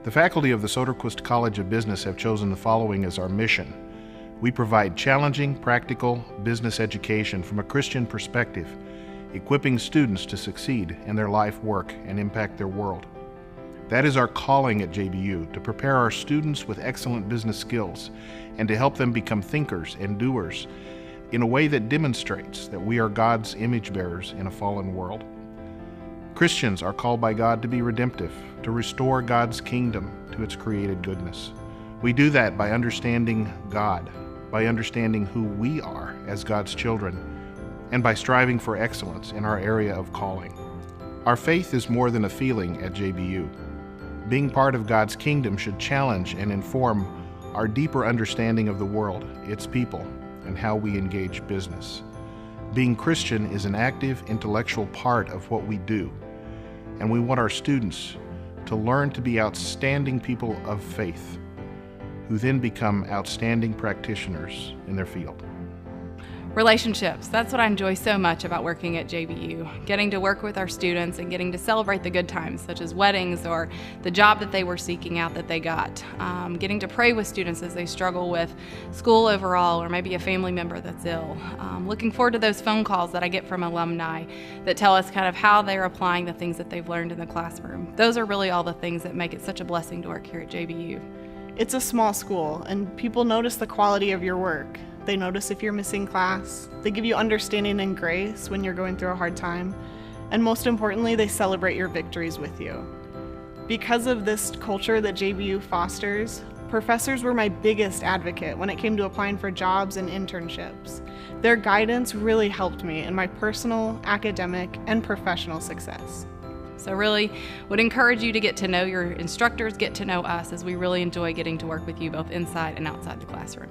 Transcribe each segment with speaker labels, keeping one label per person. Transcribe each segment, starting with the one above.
Speaker 1: The faculty of the Soderquist College of Business have chosen the following as our mission. We provide challenging, practical business education from a Christian perspective, equipping students to succeed in their life, work, and impact their world. That is our calling at JBU, to prepare our students with excellent business skills and to help them become thinkers and doers in a way that demonstrates that we are God's image bearers in a fallen world. Christians are called by God to be redemptive, to restore God's kingdom to its created goodness. We do that by understanding God, by understanding who we are as God's children, and by striving for excellence in our area of calling. Our faith is more than a feeling at JBU. Being part of God's kingdom should challenge and inform our deeper understanding of the world, its people, and how we engage business. Being Christian is an active intellectual part of what we do, and we want our students to learn to be outstanding people of faith, who then become outstanding practitioners in their field.
Speaker 2: Relationships, that's what I enjoy so much about working at JBU. Getting to work with our students and getting to celebrate the good times, such as weddings or the job that they were seeking out that they got. Getting to pray with students as they struggle with school overall, or maybe a family member that's ill. Looking forward to those phone calls that I get from alumni that tell us kind of how they're applying the things that they've learned in the classroom. Those are really all the things that make it such a blessing to work here at JBU.
Speaker 3: It's a small school, and people notice the quality of your work. They notice if you're missing class. They give you understanding and grace when you're going through a hard time. And most importantly, they celebrate your victories with you. Because of this culture that JBU fosters, professors were my biggest advocate when it came to applying for jobs and internships. Their guidance really helped me in my personal, academic, and professional success.
Speaker 2: So really would encourage you to get to know your instructors, get to know us, as we really enjoy getting to work with you both inside and outside the classroom.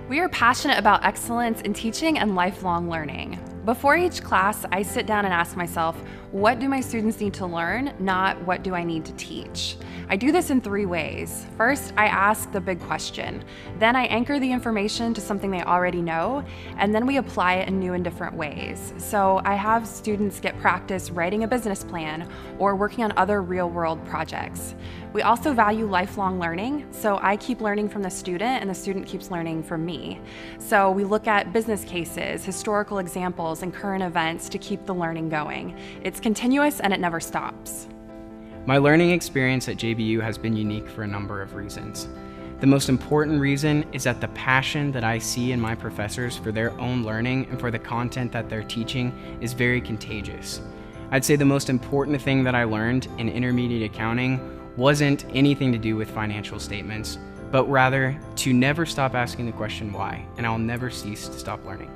Speaker 4: We are passionate about excellence in teaching and lifelong learning. Before each class, I sit down and ask myself, what do my students need to learn, not what do I need to teach? I do this in 3 ways. First, I ask the big question. Then I anchor the information to something they already know, and then we apply it in new and different ways. So I have students get practice writing a business plan or working on other real-world projects. We also value lifelong learning, so I keep learning from the student and the student keeps learning from me. So we look at business cases, historical examples, and current events to keep the learning going. It's continuous and it never stops.
Speaker 5: My learning experience at JBU has been unique for a number of reasons. The most important reason is that the passion that I see in my professors for their own learning and for the content that they're teaching is very contagious. I'd say the most important thing that I learned in intermediate accounting wasn't anything to do with financial statements, but rather to never stop asking the question why, and I'll never cease to stop learning.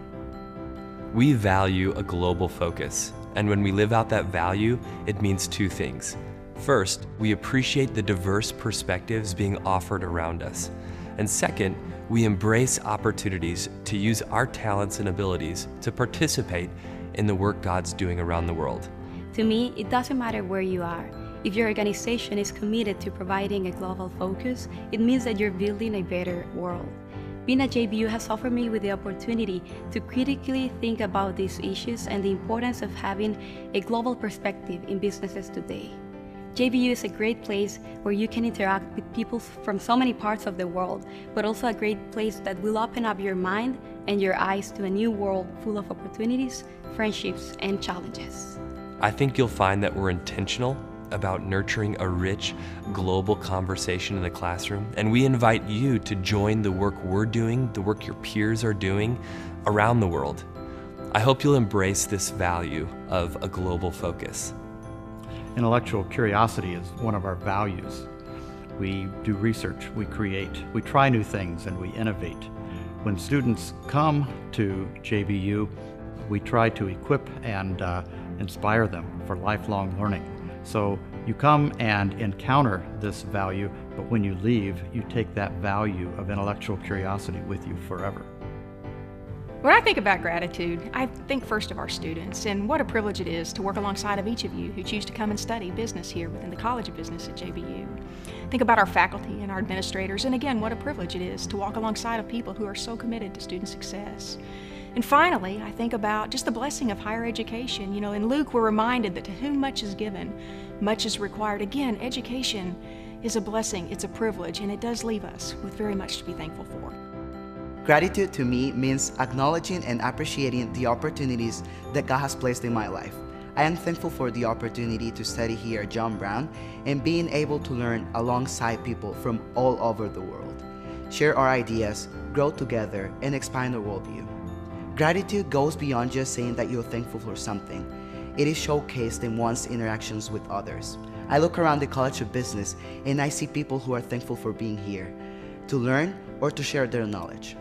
Speaker 6: We value a global focus, and when we live out that value, it means 2 things. First, we appreciate the diverse perspectives being offered around us. And second, we embrace opportunities to use our talents and abilities to participate in the work God's doing around the world.
Speaker 7: To me, it doesn't matter where you are. If your organization is committed to providing a global focus, it means that you're building a better world. Being at JBU has offered me with the opportunity to critically think about these issues and the importance of having a global perspective in businesses today. JBU is a great place where you can interact with people from so many parts of the world, but also a great place that will open up your mind and your eyes to a new world full of opportunities, friendships, and challenges.
Speaker 6: I think you'll find that we're intentional about nurturing a rich, global conversation in the classroom, and we invite you to join the work we're doing, the work your peers are doing around the world. I hope you'll embrace this value of a global focus.
Speaker 8: Intellectual curiosity is one of our values. We do research, we create, we try new things, and we innovate. When students come to JBU, we try to equip and inspire them for lifelong learning. So you come and encounter this value, but when you leave, you take that value of intellectual curiosity with you forever.
Speaker 9: When I think about gratitude, I think first of our students and what a privilege it is to work alongside of each of you who choose to come and study business here within the College of Business at JBU. Think about our faculty and our administrators, and again, what a privilege it is to walk alongside of people who are so committed to student success. And finally, I think about just the blessing of higher education. You know, in Luke, we're reminded that to whom much is given, much is required. Again, education is a blessing, it's a privilege, and it does leave us with very much to be thankful for.
Speaker 10: Gratitude to me means acknowledging and appreciating the opportunities that God has placed in my life. I am thankful for the opportunity to study here at John Brown and being able to learn alongside people from all over the world, share our ideas, grow together, and expand our worldview. Gratitude goes beyond just saying that you're thankful for something. It is showcased in one's interactions with others. I look around the College of Business and I see people who are thankful for being here, to learn or to share their knowledge.